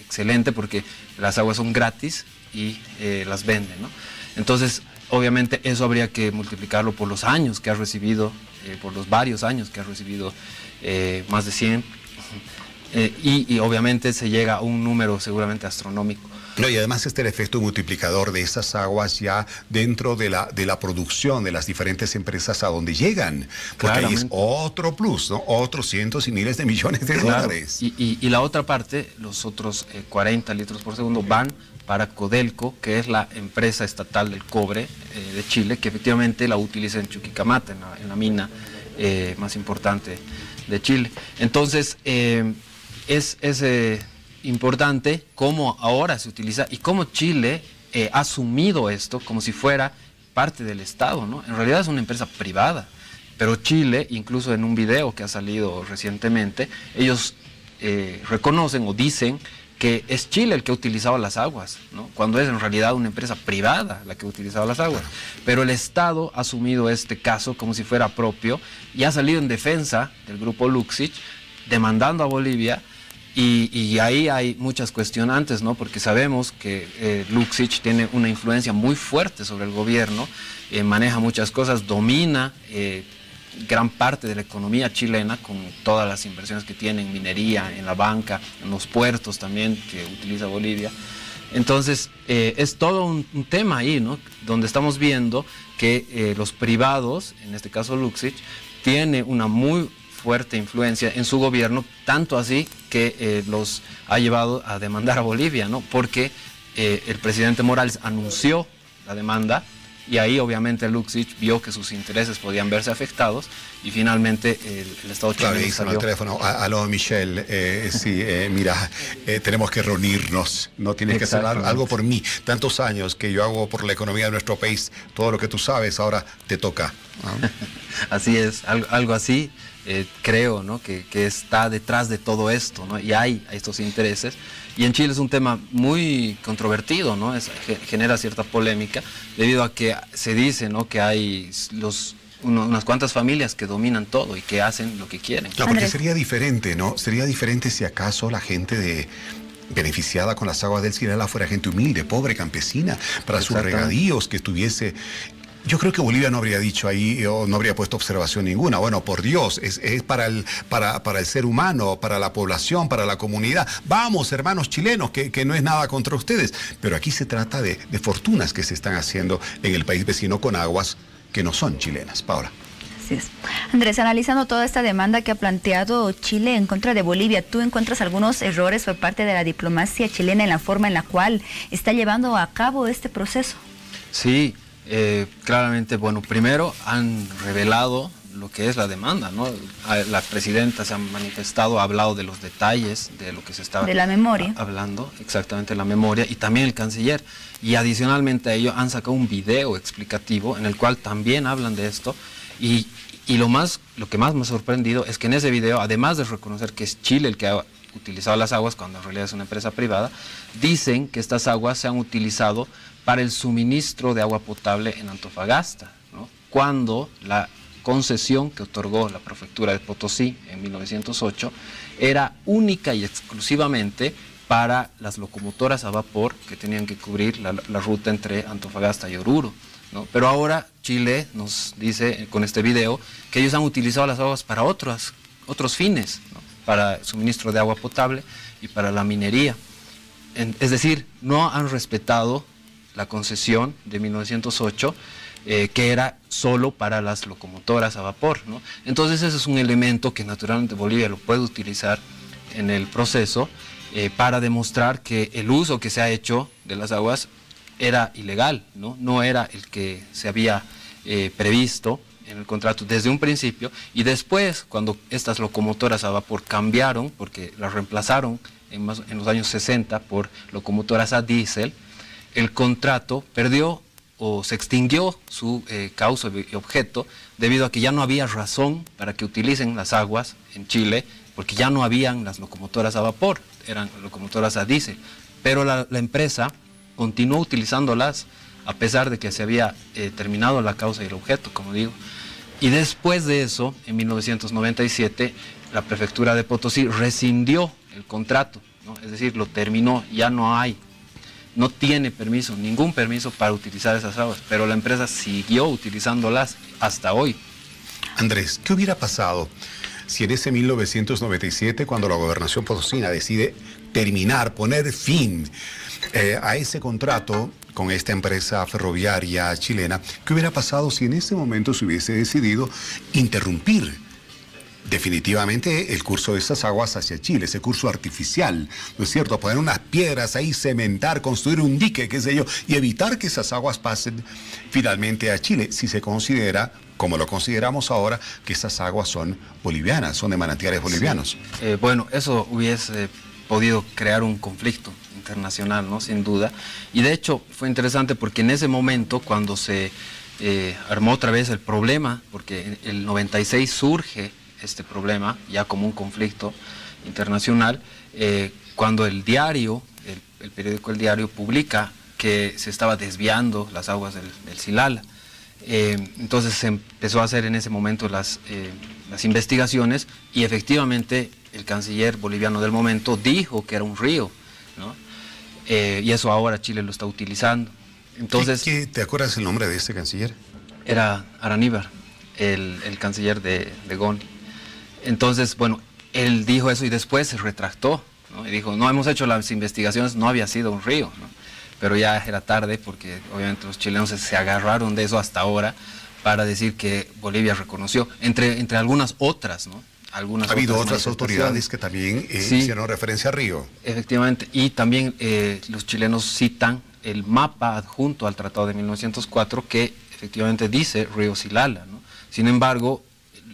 excelente porque las aguas son gratis y las venden, ¿no? Entonces, obviamente eso habría que multiplicarlo por los años que ha recibido, por los varios años que ha recibido, más de 100, y obviamente se llega a un número seguramente astronómico. No, y además el efecto multiplicador de esas aguas ya dentro de la producción de las diferentes empresas a donde llegan, porque ahí es otro plus, ¿no? Otros cientos y miles de millones de dólares. Y la otra parte, los otros 40 litros por segundo van para Codelco, que es la empresa estatal del cobre de Chile, que efectivamente la utiliza en Chuquicamata, en la mina más importante de Chile. Entonces, es importante cómo ahora se utiliza y cómo Chile ha asumido esto como si fuera parte del Estado, ¿no? En realidad es una empresa privada, pero Chile, incluso en un video que ha salido recientemente, ellos reconocen o dicen que es Chile el que ha utilizado las aguas, ¿no? Cuando es en realidad una empresa privada la que ha utilizado las aguas. Pero el Estado ha asumido este caso como si fuera propio y ha salido en defensa del grupo Luxich, demandando a Bolivia, y ahí hay muchas cuestionantes, ¿no? Porque sabemos que Luxich tiene una influencia muy fuerte sobre el gobierno, maneja muchas cosas, domina gran parte de la economía chilena con todas las inversiones que tiene en minería, en la banca, en los puertos también que utiliza Bolivia. Entonces es todo un tema ahí, ¿no? Donde estamos viendo que los privados, en este caso Luxich, tiene una muy fuerte influencia en su gobierno, tanto así que los ha llevado a demandar a Bolivia, ¿no? Porque el presidente Morales anunció la demanda y ahí obviamente Luxich vio que sus intereses podían verse afectados y finalmente el Estado chileno salió. El teléfono, aló Michelle, sí, mira, tenemos que reunirnos, no tienes que hacer algo por mí, tantos años que yo hago por la economía de nuestro país, todo lo que tú sabes, ahora te toca, ¿no? Así es, algo así. Creo, ¿no? que está detrás de todo esto, ¿no? Y hay estos intereses, y en Chile es un tema muy controvertido, ¿no? Genera cierta polémica debido a que se dice, ¿no? que hay unas cuantas familias que dominan todo y que hacen lo que quieren. No, porque sería diferente, ¿no? Sería diferente si acaso la gente beneficiada con las aguas del Silala fuera gente humilde, pobre, campesina, para sus regadíos, que estuviese. Yo creo que Bolivia no habría dicho ahí, o no habría puesto observación ninguna. Bueno, por Dios, es para el ser humano, para la población, para la comunidad. Vamos, hermanos chilenos, que no es nada contra ustedes. Pero aquí se trata de fortunas que se están haciendo en el país vecino con aguas que no son chilenas. Paola. Así es. Andrés, analizando toda esta demanda que ha planteado Chile en contra de Bolivia, ¿tú encuentras algunos errores por parte de la diplomacia chilena en la forma en la cual está llevando a cabo este proceso? Sí. Claramente, bueno, primero han revelado lo que es la demanda, ¿no? La presidenta se ha manifestado, ha hablado de los detalles de lo que se estaba hablando, exactamente la memoria, y también el canciller. Y adicionalmente a ello han sacado un video explicativo en el cual también hablan de esto, y lo que más me ha sorprendido es que en ese video, además de reconocer que es Chile el que ha utilizado las aguas, cuando en realidad es una empresa privada, dicen que estas aguas se han utilizado para el suministro de agua potable en Antofagasta, ¿no? Cuando la concesión que otorgó la prefectura de Potosí en 1908 era única y exclusivamente para las locomotoras a vapor que tenían que cubrir la ruta entre Antofagasta y Oruro, ¿no? Pero ahora Chile nos dice con este video que ellos han utilizado las aguas para otros fines, ¿no? Para suministro de agua potable y para la minería. Es decir, no han respetado la concesión de 1908, que era solo para las locomotoras a vapor, ¿no? Entonces ese es un elemento que naturalmente Bolivia lo puede utilizar en el proceso para demostrar que el uso que se ha hecho de las aguas era ilegal, ¿no? No era el que se había previsto en el contrato desde un principio, y después cuando estas locomotoras a vapor cambiaron, porque las reemplazaron en los años 60 por locomotoras a diésel, el contrato perdió o se extinguió su causa y objeto debido a que ya no había razón para que utilicen las aguas en Chile, porque ya no habían las locomotoras a vapor, eran locomotoras a diésel, pero la empresa continuó utilizándolas a pesar de que se había terminado la causa y el objeto, como digo. Y después de eso, en 1997, la prefectura de Potosí rescindió el contrato, ¿no? Es decir, lo terminó, ya no tiene permiso, ningún permiso para utilizar esas aguas, pero la empresa siguió utilizándolas hasta hoy. Andrés, ¿qué hubiera pasado si en ese 1997, cuando la gobernación potosina decide poner fin a ese contrato con esta empresa ferroviaria chilena, qué hubiera pasado si en ese momento se hubiese decidido interrumpir definitivamente el curso de esas aguas hacia Chile, ese curso artificial, ¿no es cierto? Poner unas piedras ahí, cementar, construir un dique, qué sé yo, y evitar que esas aguas pasen finalmente a Chile, si se considera, como lo consideramos ahora, que esas aguas son bolivianas, son de manantiales bolivianos. Sí. Bueno, eso hubiese podido crear un conflicto internacional, ¿no? Sin duda. Y de hecho fue interesante porque en ese momento, cuando se armó otra vez el problema, porque en el 96 surge este problema ya como un conflicto internacional, cuando el diario, el periódico El Diario, publica que se estaba desviando las aguas del Silala. Entonces se empezó a hacer en ese momento las investigaciones, y efectivamente el canciller boliviano del momento dijo que era un río, ¿no? Y eso ahora Chile lo está utilizando. Entonces, ¿te acuerdas el nombre de este canciller? Era Araníbar, el canciller de Goni. Entonces, bueno, él dijo eso y después se retractó, ¿no? Y dijo, no hemos hecho las investigaciones, no había sido un río, ¿no? Pero ya era tarde, porque obviamente los chilenos se agarraron de eso hasta ahora para decir que Bolivia reconoció, entre algunas otras, ¿no? Ha habido otras autoridades que también hicieron referencia a río. Efectivamente, y también los chilenos citan el mapa adjunto al Tratado de 1904 que efectivamente dice río Silala, ¿no? Sin embargo,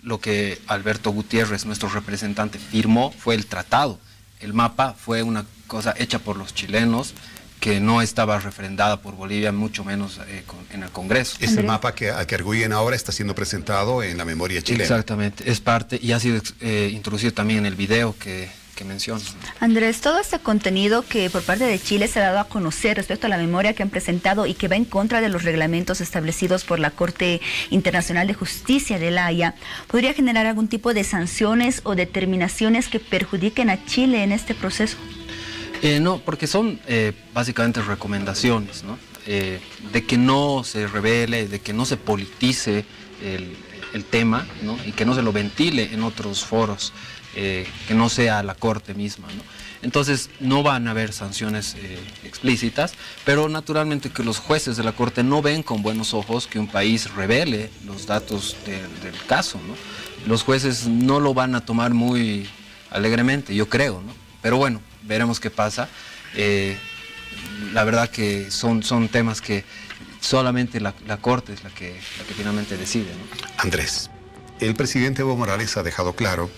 lo que Alberto Gutiérrez, nuestro representante, firmó fue el tratado. El mapa fue una cosa hecha por los chilenos que no estaba refrendada por Bolivia, mucho menos en el Congreso. Ese mapa al que arguyen ahora está siendo presentado en la memoria chilena. Exactamente, es parte y ha sido introducido también en el video que menciono. Andrés, todo este contenido que por parte de Chile se ha dado a conocer respecto a la memoria que han presentado y que va en contra de los reglamentos establecidos por la Corte Internacional de Justicia de La Haya, ¿podría generar algún tipo de sanciones o determinaciones que perjudiquen a Chile en este proceso? No, porque son básicamente recomendaciones, ¿no? De que no se revele, de que no se politice el tema, ¿no? Y que no se lo ventile en otros foros, que no sea la Corte misma, ¿no? Entonces no van a haber sanciones explícitas, pero naturalmente que los jueces de la Corte no ven con buenos ojos que un país revele los datos del caso, ¿no? Los jueces no lo van a tomar muy alegremente, yo creo, ¿no? Pero bueno, veremos qué pasa. La verdad que son temas que solamente la Corte es la que finalmente decide, ¿no? Andrés, el presidente Evo Morales ha dejado claro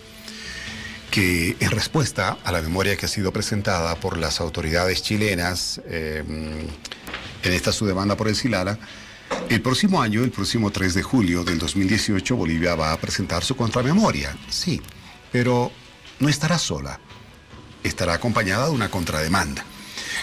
que en respuesta a la memoria que ha sido presentada por las autoridades chilenas en esta su demanda por el Silala, el próximo año, el próximo 3 de julio del 2018, Bolivia va a presentar su contramemoria, sí, pero no estará sola. Estará acompañada de una contrademanda.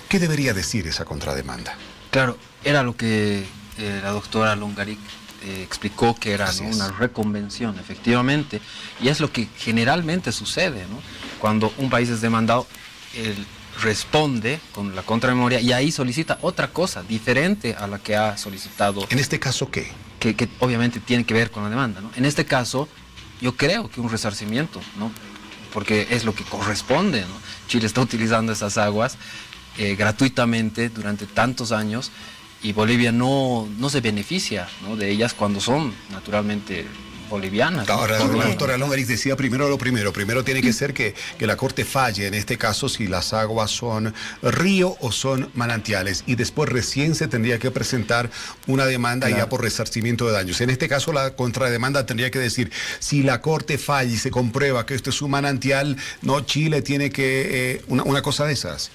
¿Qué debería decir esa contrademanda? Claro, era lo que la doctora Longaric explicó que era, ¿no?, una reconvención, efectivamente, y es lo que generalmente sucede, ¿no? Cuando un país es demandado, él responde con la contramemoria y ahí solicita otra cosa diferente a la que ha solicitado. ¿En este caso qué? Que obviamente tiene que ver con la demanda, ¿no? En este caso, yo creo que un resarcimiento, ¿no? Porque es lo que corresponde, ¿no? Chile está utilizando esas aguas gratuitamente durante tantos años y Bolivia no se beneficia, ¿no?, de ellas cuando son naturalmente bolivianas. Ahora, la doctora Longarich decía primero tiene que ser que la Corte falle, en este caso, si las aguas son río o son manantiales, y después recién se tendría que presentar una demanda ya por resarcimiento de daños. En este caso, la contrademanda tendría que decir, si la Corte falla y se comprueba que esto es un manantial, no, Chile tiene que, una cosa de esas.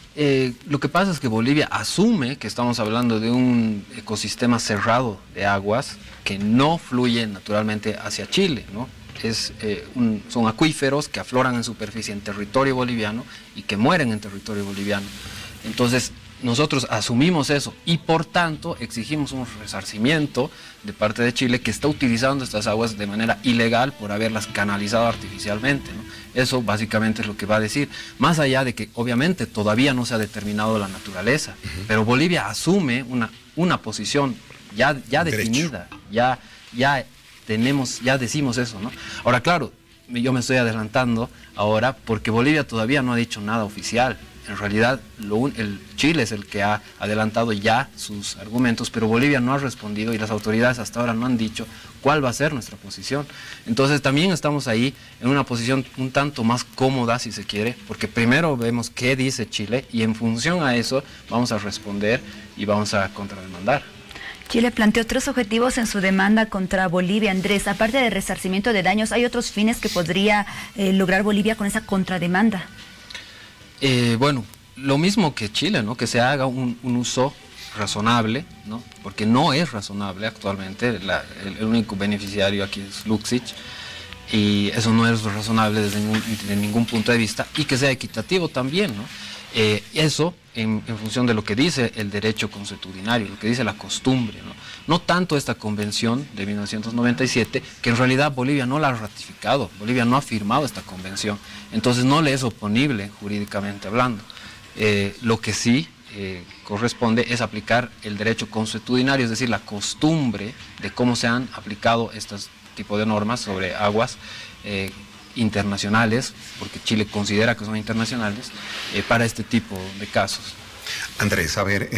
Lo que pasa es que Bolivia asume que estamos hablando de un ecosistema cerrado de aguas que no fluyen naturalmente hacia Chile, ¿no? Son acuíferos que afloran en superficie en territorio boliviano y que mueren en territorio boliviano. Entonces, nosotros asumimos eso y por tanto exigimos un resarcimiento de parte de Chile, que está utilizando estas aguas de manera ilegal por haberlas canalizado artificialmente, ¿no? Eso básicamente es lo que va a decir, más allá de que obviamente todavía no se ha determinado la naturaleza, pero Bolivia asume una posición ya definida, ya decimos eso, ¿no? Ahora, claro, yo me estoy adelantando ahora porque Bolivia todavía no ha dicho nada oficial. En realidad, Chile es el que ha adelantado ya sus argumentos, pero Bolivia no ha respondido y las autoridades hasta ahora no han dicho cuál va a ser nuestra posición. Entonces también estamos ahí en una posición un tanto más cómoda, si se quiere, porque primero vemos qué dice Chile y en función a eso vamos a responder y vamos a contrademandar. Chile planteó 3 objetivos en su demanda contra Bolivia. Andrés, aparte de resarcimiento de daños, ¿hay otros fines que podría lograr Bolivia con esa contrademanda? Bueno, lo mismo que Chile, ¿no? Que se haga un uso razonable, ¿no? Porque no es razonable actualmente, el único beneficiario aquí es Luxich, y eso no es razonable desde ningún punto de vista, y que sea equitativo también, ¿no? Eso en función de lo que dice el derecho consuetudinario, lo que dice la costumbre, ¿no? No tanto esta convención de 1997, que en realidad Bolivia no la ha ratificado, Bolivia no ha firmado esta convención, entonces no le es oponible jurídicamente hablando. Lo que sí corresponde es aplicar el derecho consuetudinario, es decir, la costumbre de cómo se han aplicado estos tipos de normas sobre aguas internacionales, porque Chile considera que son internacionales, para este tipo de casos. Andrés, a ver,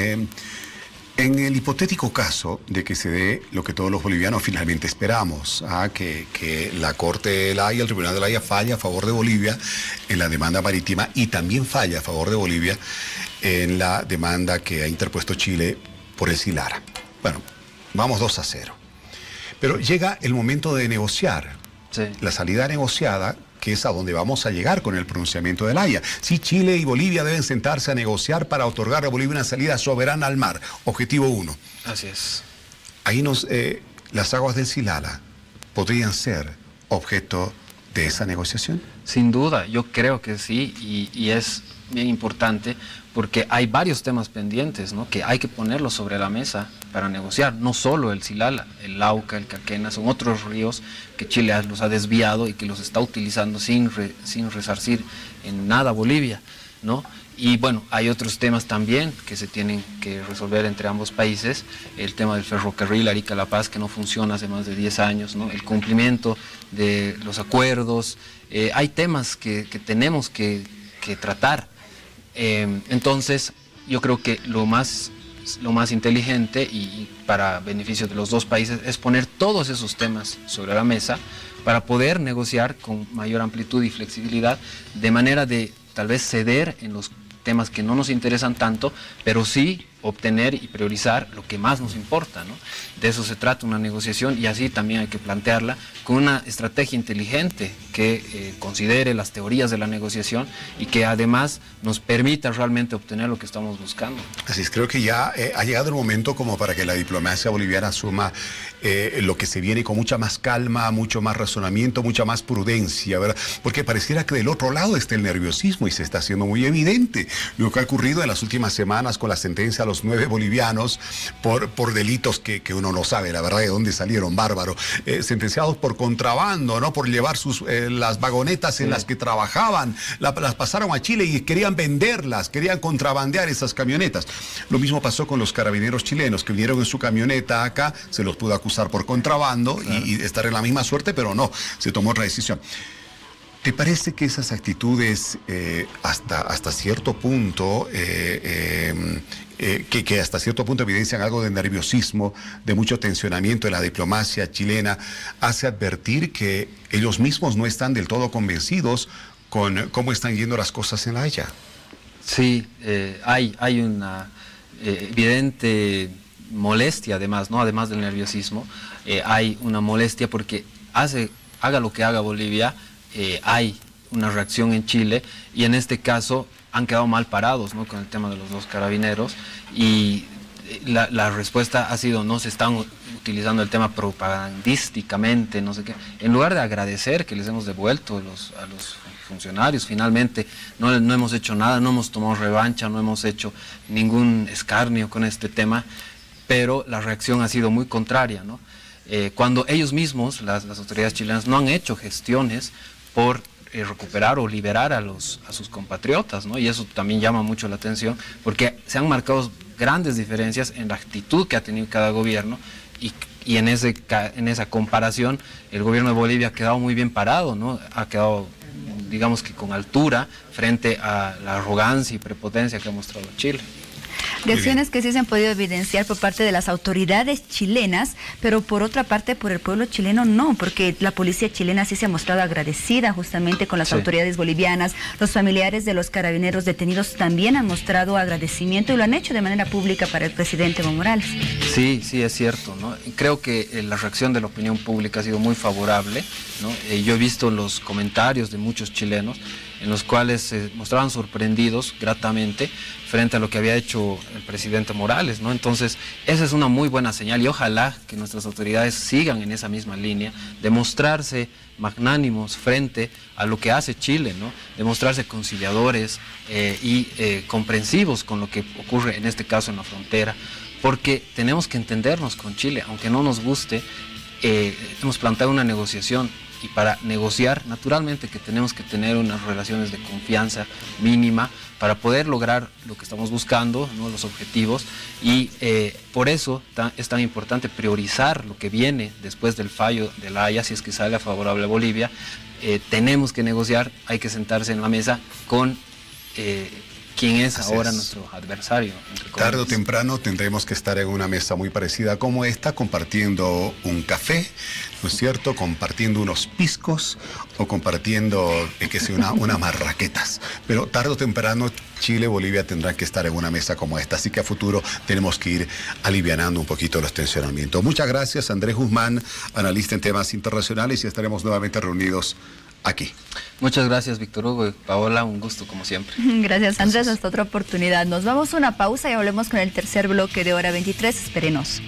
en el hipotético caso de que se dé lo que todos los bolivianos finalmente esperamos, que la Corte de La Haya, el Tribunal de La Haya falla a favor de Bolivia en la demanda marítima y también falla a favor de Bolivia en la demanda que ha interpuesto Chile por el Silara. Bueno, vamos 2-0. Pero llega el momento de negociar. Sí. La salida negociada, que es a donde vamos a llegar con el pronunciamiento de La Haya. Sí, Chile y Bolivia deben sentarse a negociar para otorgar a Bolivia una salida soberana al mar. Objetivo 1. Así es. Ahí las aguas del Silala podrían ser objeto de esa negociación. Sin duda, yo creo que sí, y es bien importante porque hay varios temas pendientes, ¿no?, que hay que ponerlos sobre la mesa para negociar, no solo el Silala, el Lauca, el Caquena, son otros ríos que Chile los ha desviado y que los está utilizando sin resarcir en nada Bolivia, ¿no? Y bueno, hay otros temas también que se tienen que resolver entre ambos países, el tema del ferrocarril Arica-La Paz, que no funciona hace más de 10 años, ¿no?, el cumplimiento de los acuerdos, hay temas que tenemos que tratar. Entonces, yo creo que lo más inteligente y para beneficio de los dos países es poner todos esos temas sobre la mesa para poder negociar con mayor amplitud y flexibilidad, de manera de tal vez ceder en los temas que no nos interesan tanto, pero sí obtener y priorizar lo que más nos importa, ¿no? De eso se trata una negociación y así también hay que plantearla con una estrategia inteligente que considere las teorías de la negociación y que además nos permita realmente obtener lo que estamos buscando. Así es, creo que ya ha llegado el momento como para que la diplomacia boliviana asuma lo que se viene con mucha más calma, mucho más razonamiento, mucha más prudencia, ¿verdad? Porque pareciera que del otro lado está el nerviosismo y se está haciendo muy evidente lo que ha ocurrido en las últimas semanas con la sentencia a los otros 9 bolivianos por delitos que uno no sabe, la verdad, de dónde salieron, bárbaro. Sentenciados por contrabando, ¿no? Por llevar las vagonetas en las que trabajaban, las pasaron a Chile y querían venderlas, querían contrabandear esas camionetas. Lo mismo pasó con los carabineros chilenos que vinieron en su camioneta acá, se los pudo acusar por contrabando, claro, y estar en la misma suerte, pero no, se tomó otra decisión. ¿Te parece que esas actitudes hasta cierto punto, que hasta cierto punto evidencian algo de nerviosismo, de mucho tensionamiento en la diplomacia chilena, hace advertir que ellos mismos no están del todo convencidos con cómo están yendo las cosas en La Haya? Sí, hay una evidente molestia además, ¿no? Además del nerviosismo, hay una molestia porque haga lo que haga Bolivia, hay una reacción en Chile y en este caso han quedado mal parados, ¿no? Con el tema de los 2 carabineros y la respuesta ha sido no se están utilizando el tema propagandísticamente, no sé qué, en lugar de agradecer que les hemos devuelto a los funcionarios, finalmente no hemos hecho nada, no hemos tomado revancha, no hemos hecho ningún escarnio con este tema, pero la reacción ha sido muy contraria, ¿no? Cuando ellos mismos, las autoridades chilenas, no han hecho gestiones por recuperar o liberar a sus compatriotas, ¿no? Y eso también llama mucho la atención, porque se han marcado grandes diferencias en la actitud que ha tenido cada gobierno y en esa comparación el gobierno de Bolivia ha quedado muy bien parado, ¿no? Ha quedado, digamos que con altura frente a la arrogancia y prepotencia que ha mostrado Chile. Reacciones que sí se han podido evidenciar por parte de las autoridades chilenas, pero por otra parte por el pueblo chileno no, porque la policía chilena sí se ha mostrado agradecida justamente con las autoridades bolivianas. Los familiares de los carabineros detenidos también han mostrado agradecimiento y lo han hecho de manera pública para el presidente Evo Morales. Sí, es cierto, ¿no? Creo que la reacción de la opinión pública ha sido muy favorable, ¿no? Yo he visto los comentarios de muchos chilenos en los cuales se mostraban sorprendidos gratamente frente a lo que había hecho el presidente Morales, ¿no? Entonces, esa es una muy buena señal y ojalá que nuestras autoridades sigan en esa misma línea, de mostrarse magnánimos frente a lo que hace Chile, ¿no? De mostrarse conciliadores y comprensivos con lo que ocurre en este caso en la frontera, porque tenemos que entendernos con Chile, aunque no nos guste, hemos planteado una negociación. Y para negociar, naturalmente que tenemos que tener unas relaciones de confianza mínima para poder lograr lo que estamos buscando, ¿no? Los objetivos, y por eso es tan importante priorizar lo que viene después del fallo de La Haya, si es que sale favorable a Bolivia. Tenemos que negociar, hay que sentarse en la mesa con quien es ahora nuestro adversario. Tarde o temprano tendremos que estar en una mesa muy parecida como esta, compartiendo un café, ¿no es cierto? Compartiendo unos piscos o compartiendo, que sea, unas marraquetas. Pero tarde o temprano Chile y Bolivia tendrán que estar en una mesa como esta, así que a futuro tenemos que ir alivianando un poquito los tensionamientos. Muchas gracias, Andrés Guzmán, analista en temas internacionales, y estaremos nuevamente reunidos aquí. Muchas gracias, Víctor Hugo y Paola, un gusto como siempre. Gracias, Andrés, hasta otra oportunidad. Nos vamos a una pausa y volvemos con el tercer bloque de Hora 23, espérenos.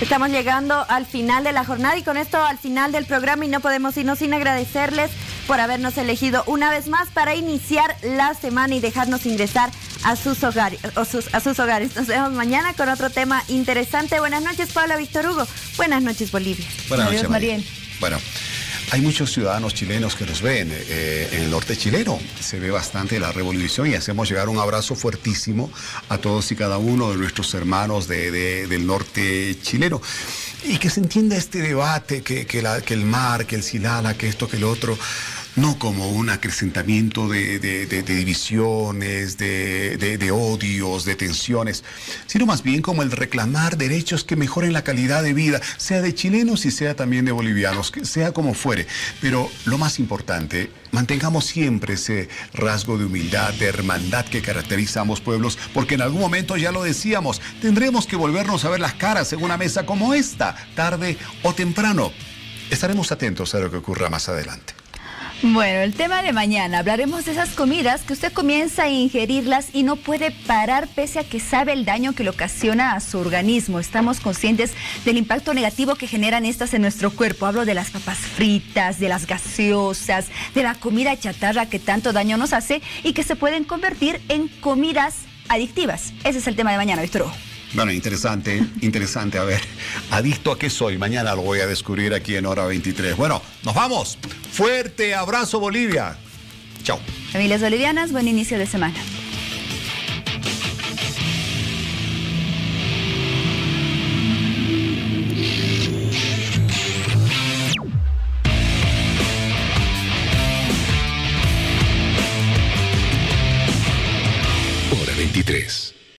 Estamos llegando al final de la jornada y con esto al final del programa, y no podemos irnos sin agradecerles por habernos elegido una vez más para iniciar la semana y dejarnos ingresar a sus hogares. Nos vemos mañana con otro tema interesante. Buenas noches, Paula, Víctor Hugo. Buenas noches, Bolivia. Buenas noches, Mariel. Bueno, hay muchos ciudadanos chilenos que nos ven en el norte chileno. Se ve bastante la revolución y hacemos llegar un abrazo fuertísimo a todos y cada uno de nuestros hermanos del norte chileno. Y que se entienda este debate, que el mar, que el Silala, que esto, que el otro, no como un acrecentamiento de divisiones, de odios, de tensiones, sino más bien como el reclamar derechos que mejoren la calidad de vida, sea de chilenos y sea también de bolivianos, que sea como fuere. Pero lo más importante, mantengamos siempre ese rasgo de humildad, de hermandad que caracteriza a ambos pueblos, porque en algún momento, ya lo decíamos, tendremos que volvernos a ver las caras en una mesa como esta, tarde o temprano. Estaremos atentos a lo que ocurra más adelante. Bueno, el tema de mañana, hablaremos de esas comidas que usted comienza a ingerirlas y no puede parar pese a que sabe el daño que le ocasiona a su organismo. Estamos conscientes del impacto negativo que generan estas en nuestro cuerpo. Hablo de las papas fritas, de las gaseosas, de la comida chatarra que tanto daño nos hace y que se pueden convertir en comidas adictivas. Ese es el tema de mañana, Víctor Hugo. Bueno, interesante. A ver, ¿adicto a qué soy? Mañana lo voy a descubrir aquí en Hora 23. Bueno, nos vamos. Fuerte abrazo, Bolivia. Chao. Familias bolivianas, buen inicio de semana. Hora 23.